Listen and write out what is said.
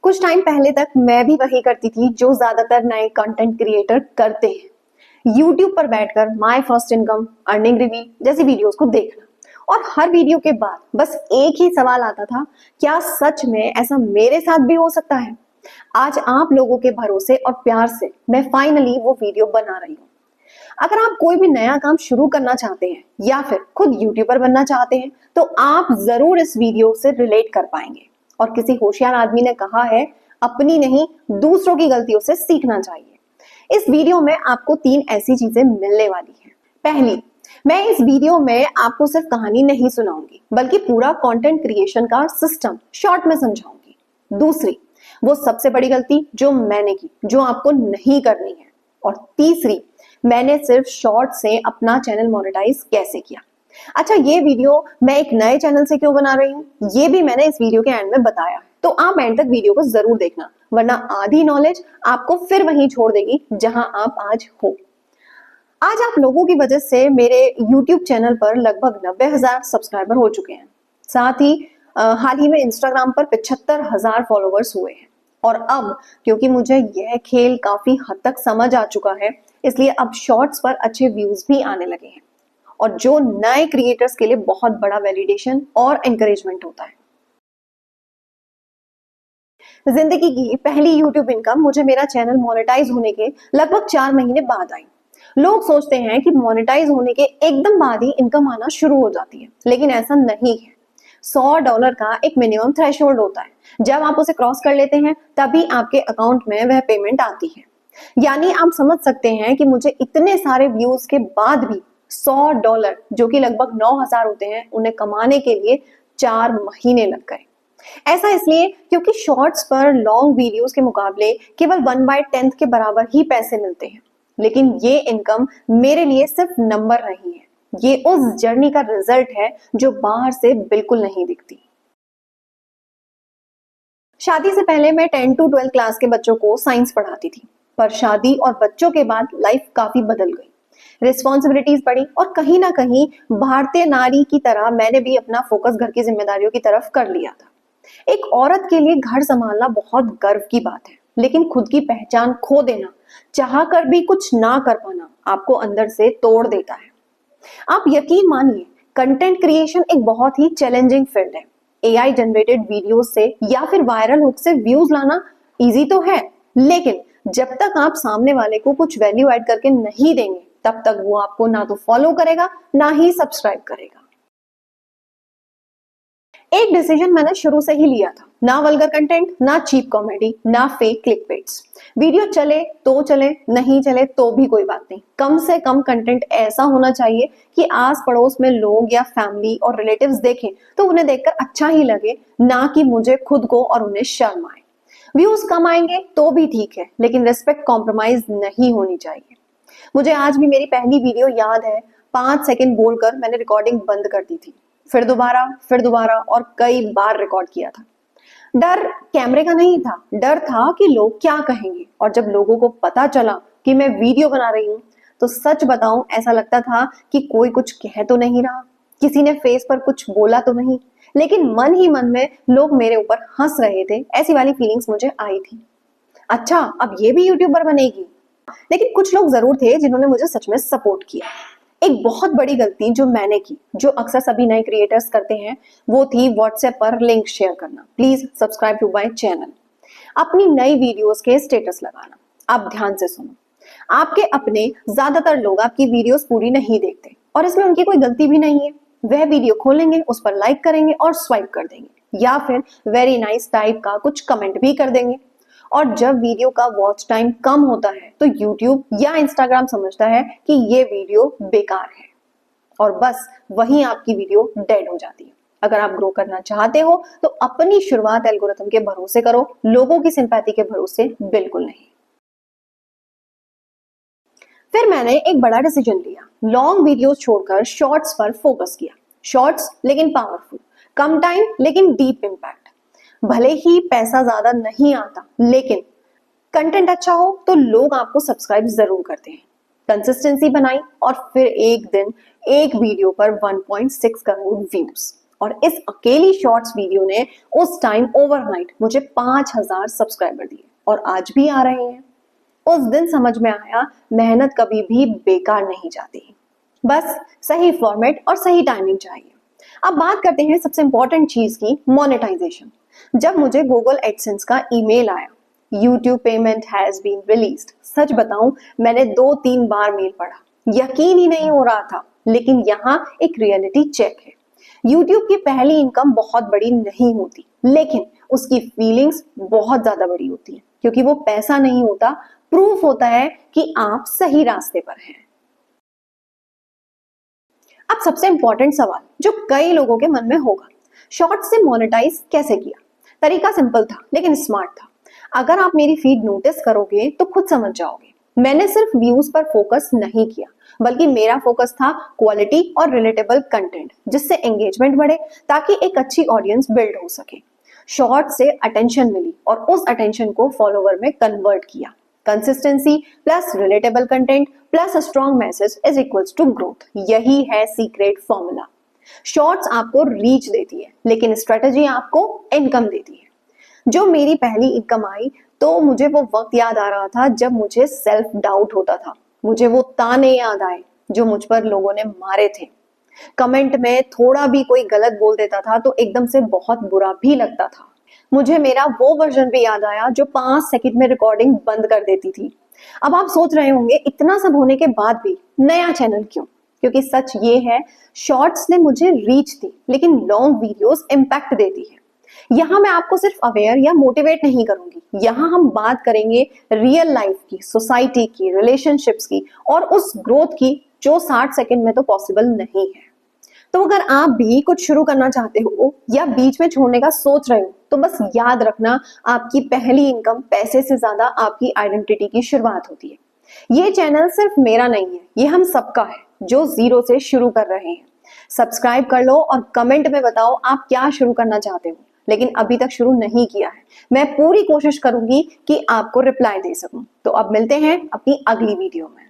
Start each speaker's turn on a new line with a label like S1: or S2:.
S1: कुछ टाइम पहले तक मैं भी वही करती थी जो ज्यादातर नए कंटेंट क्रिएटर करते हैं। यूट्यूब पर बैठकर my first income, earning review जैसी वीडियोस को देखना और हर वीडियो के बाद बस एक ही सवाल आता था, क्या सच में ऐसा मेरे साथ भी हो सकता है। आज आप लोगों के भरोसे और प्यार से मैं फाइनली वो वीडियो बना रही हूँ। अगर आप कोई भी नया काम शुरू करना चाहते हैं या फिर खुद यूट्यूबर बनना चाहते हैं तो आप जरूर इस वीडियो से रिलेट कर पाएंगे। और किसी होशियार आदमी ने कहा है, अपनी नहीं दूसरों की गलतियों से सीखना चाहिए। इस वीडियो में आपको 3 ऐसी चीजें मिलने वाली हैं। पहली, मैं इस वीडियो में आपको सिर्फ कहानी नहीं सुनाऊंगी बल्कि पूरा कंटेंट क्रिएशन का सिस्टम शॉर्ट में समझाऊंगी। दूसरी, वो सबसे बड़ी गलती जो मैंने की, जो आपको नहीं करनी है। और तीसरी, मैंने सिर्फ शॉर्ट से अपना चैनल मोनेटाइज कैसे किया। अच्छा, ये वीडियो मैं एक नए चैनल से क्यों बना रही हूँ, ये भी मैंने इस वीडियो के एंड में बताया है, तो आप एंड तक वीडियो को जरूर देखना, वरना आधी नॉलेज आपको फिर वहीं छोड़ देगी जहां आप आज हो। आज आप लोगों की वजह से मेरे YouTube चैनल पर लगभग 90,000 सब्सक्राइबर हो चुके हैं। साथ ही हाल ही में इंस्टाग्राम पर 75,000 फॉलोवर्स हुए हैं। और अब क्योंकि मुझे यह खेल काफी हद तक समझ आ चुका है, इसलिए अब शॉर्ट्स पर अच्छे व्यूज भी आने लगे हैं, और जो नए क्रिएटर्स के लिए बहुत बड़ा वैलिडेशन और एनकरेजमेंट होता है। जिंदगी की पहली यूट्यूब इनकम मुझे मेरा चैनल मोनेटाइज होने के लगभग 4 महीने बाद आई। लोग सोचते हैं कि मोनेटाइज होने के एकदम बाद ही इनकम आना शुरू हो जाती है, लेकिन ऐसा नहीं है। $100 का एक मिनिमम थ्रेशोल्ड होता है। जब आप उसे क्रॉस कर लेते हैं तभी आपके अकाउंट में वह पेमेंट आती है। यानी आप समझ सकते हैं कि मुझे इतने सारे व्यूज के बाद भी $100 जो कि लगभग 9,000 होते हैं, उन्हें कमाने के लिए 4 महीने लग गए। ऐसा इसलिए क्योंकि शॉर्ट्स पर लॉन्ग वीडियोस के मुकाबले केवल 1/10 के बराबर ही पैसे मिलते हैं। लेकिन ये इनकम मेरे लिए सिर्फ नंबर नहीं है, ये उस जर्नी का रिजल्ट है जो बाहर से बिल्कुल नहीं दिखती। शादी से पहले मैं 10 to 12 क्लास के बच्चों को साइंस पढ़ाती थी, पर शादी और बच्चों के बाद लाइफ काफी बदल गई। रिस्पॉन्सिबिलिटीज बढ़ी और कहीं ना कहीं भारतीय नारी की तरह मैंने भी अपना फोकस घर की जिम्मेदारियों की तरफ कर लिया था। एक औरत के लिए घर संभालना बहुत गर्व की बात है, लेकिन खुद की पहचान खो देना, चाह कर भी कुछ ना कर पाना, आपको अंदर से तोड़ देता है। आप यकीन मानिए, कंटेंट क्रिएशन एक बहुत ही चैलेंजिंग फील्ड है। एआई जनरेटेड वीडियोस से या फिर वायरल हुक से व्यूज लाना इजी तो है, लेकिन जब तक आप सामने वाले को कुछ वैल्यू ऐड करके नहीं देंगे, तब तक वो आपको ना तो फॉलो करेगा ना ही सब्सक्राइब करेगा। एक डिसीजन मैंने शुरू से ही लिया था, ना वल्गर कंटेंट, ना चीप कॉमेडी, ना फेक क्लिकबेट्स। वीडियो चले तो चले, नहीं चले तो भी कोई बात नहीं, कम से कम कंटेंट ऐसा होना चाहिए कि आस पड़ोस में लोग या फैमिली और रिलेटिव्स देखें तो उन्हें देखकर अच्छा ही लगे, ना कि मुझे खुद को और उन्हें शर्म आए। व्यूज कम आएंगे तो भी ठीक है, लेकिन रिस्पेक्ट कॉम्प्रोमाइज नहीं होनी चाहिए। मुझे आज भी मेरी पहली वीडियो याद है, 5 सेकंड बोलकर मैंने रिकॉर्डिंग बंद कर दी थी, फिर दोबारा और कई बार रिकॉर्ड किया था। डर कैमरे का नहीं था, डर था कि लोग क्या कहेंगे। और जब लोगों को पता चला कि मैं वीडियो बना रही हूँ, तो सच बताऊं, ऐसा लगता था कि कोई कुछ कह तो नहीं रहा, किसी ने फेस पर कुछ बोला तो नहीं, लेकिन मन ही मन में लोग मेरे ऊपर हंस रहे थे। ऐसी वाली फीलिंग्स मुझे आई थी। अच्छा, अब ये भी यूट्यूबर बनेगी। लेकिन कुछ लोग जरूर थे जिन्होंने मुझे सच में सपोर्ट किया। एक बहुत बड़ी गलती जो मैंने की, जो अक्सर सभी नए क्रिएटर्स करते हैं, वो थी व्हाट्सएप पर लिंक शेयर करना। Please subscribe to my channel. अपनी नई वीडियोस के स्टेटस लगाना। आप ध्यान से सुनो, आपके अपने ज्यादातर लोग आपकी वीडियोस पूरी नहीं देखते, और इसमें उनकी कोई गलती भी नहीं है। वह वीडियो खोलेंगे, उस पर लाइक करेंगे और स्वाइप कर देंगे, या फिर वेरी नाइस टाइप का कुछ कमेंट भी कर देंगे। और जब वीडियो का वॉच टाइम कम होता है तो YouTube या Instagram समझता है कि ये वीडियो बेकार है, और बस वहीं आपकी वीडियो डेड हो जाती है। अगर आप ग्रो करना चाहते हो तो अपनी शुरुआत एल्गोरिथम के भरोसे करो, लोगों की सिंपैथी के भरोसे बिल्कुल नहीं। फिर मैंने एक बड़ा डिसीजन लिया, लॉन्ग वीडियोस छोड़कर शॉर्ट्स पर फोकस किया। शॉर्ट्स लेकिन पावरफुल, कम टाइम लेकिन डीप इम्पैक्ट। भले ही पैसा ज्यादा नहीं आता, लेकिन कंटेंट अच्छा हो तो लोग आपको सब्सक्राइब जरूर करते हैं। कंसिस्टेंसी बनाई और फिर एक दिन एक वीडियो पर 1.6 करोड़ व्यूज। और इस अकेली शॉर्ट्स वीडियो ने उस टाइम ओवरनाइट मुझे 5000 सब्सक्राइबर दिए और आज भी आ रहे हैं। उस दिन समझ में आया मेहनत कभी भी बेकार नहीं जाती, बस सही फॉर्मेट और सही टाइमिंग चाहिए। अब बात करते हैं सबसे इंपॉर्टेंट चीज की, मोनेटाइजेशन। जब मुझे गूगल एडसेंस का ईमेल आया, YouTube payment has been released, सच बताऊं मैंने 2-3 बार मेल पढ़ा, यकीन ही नहीं हो रहा था। लेकिन यहाँ एक रियलिटी चेक है, यूट्यूब की पहली इनकम बहुत बड़ी नहीं होती, लेकिन उसकी फीलिंग्स बहुत ज्यादा बड़ी होती है, क्योंकि वो पैसा नहीं होता, प्रूफ होता है कि आप सही रास्ते पर हैं। अब सबसे इंपॉर्टेंट सवाल जो कई लोगों के मन में होगा, शॉर्ट से मोनेटाइज कैसे किया? तरीका सिंपल था लेकिन स्मार्ट था। अगर आप मेरी फीड नोटिस करोगे तो खुद समझ जाओगे। मैंने सिर्फ व्यूज पर फोकस नहीं किया, बल्कि मेरा फोकस था क्वालिटी और रिलेटेबल कंटेंट, जिससे एंगेजमेंट बढ़े ताकि एक अच्छी ऑडियंस बिल्ड हो सके। शॉर्ट से अटेंशन मिली और उस अटेंशन को फॉलोवर में कन्वर्ट किया। Consistency plus relatable content plus a strong message is equals to growth. यही है सीक्रेट फॉर्मूला। शॉर्ट्स आपको रीच देती है, लेकिन स्ट्रेटजी आपको इनकम देती है। जो मेरी पहली इनकम आई तो मुझे वो वक्त याद आ रहा था जब मुझे सेल्फ डाउट होता था। मुझे वो ताने याद आए जो मुझ पर लोगों ने मारे थे। कमेंट में थोड़ा भी कोई गलत बोल देता था तो एकदम से बहुत बुरा भी लगता था। मुझे मेरा वो वर्जन भी याद आया जो 5 सेकंड में रिकॉर्डिंग बंद कर देती थी। अब आप सोच रहे होंगे इतना सब होने के बाद भी नया चैनल क्यों? क्योंकि सच ये है, शॉर्ट्स ने मुझे रीच दी, लेकिन लॉन्ग वीडियोस इंपैक्ट देती है। यहाँ मैं आपको सिर्फ अवेयर या मोटिवेट नहीं करूंगी, यहाँ हम बात करेंगे रियल लाइफ की, सोसाइटी की, रिलेशनशिप्स की और उस ग्रोथ की जो 60 सेकंड में तो पॉसिबल नहीं है। तो अगर आप भी कुछ शुरू करना चाहते हो या बीच में छोड़ने का सोच रहे हो तो बस याद रखना, आपकी पहली इनकम पैसे से ज्यादा आपकी आइडेंटिटी की शुरुआत होती है। ये चैनल सिर्फ मेरा नहीं है, ये हम सबका है जो जीरो से शुरू कर रहे हैं। सब्सक्राइब कर लो और कमेंट में बताओ आप क्या शुरू करना चाहते हो, लेकिन अभी तक शुरू नहीं किया है। मैं पूरी कोशिश करूंगी कि आपको रिप्लाई दे सकूं। तो अब मिलते हैं अपनी अगली वीडियो में।